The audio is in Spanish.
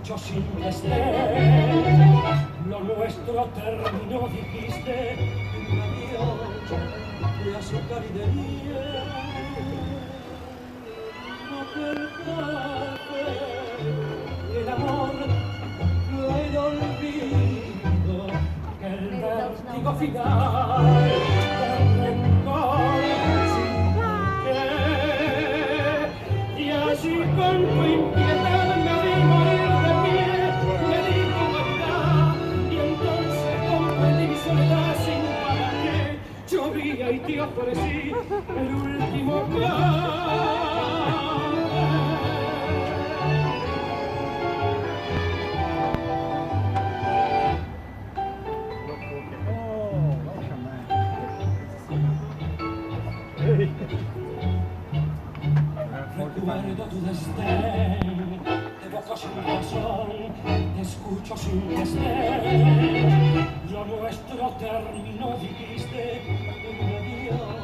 escucho sin desdén. Lo nuestro terminó, dijiste, en una noche de azúcar y de miel. No perdonaste el amor, no el olvido, que el vértigo final del rencor sin qué. Y así con tu inquietud me vi morir de pie, me di tu verdad, y entonces comprendí mi soledad sin para qué. Llovía y te ofrecí el último plan. Recuerdo tu desdén, te evoco sin razón, te escucho sin desdén. Lo nuestro terminó, dijiste, en un adiós.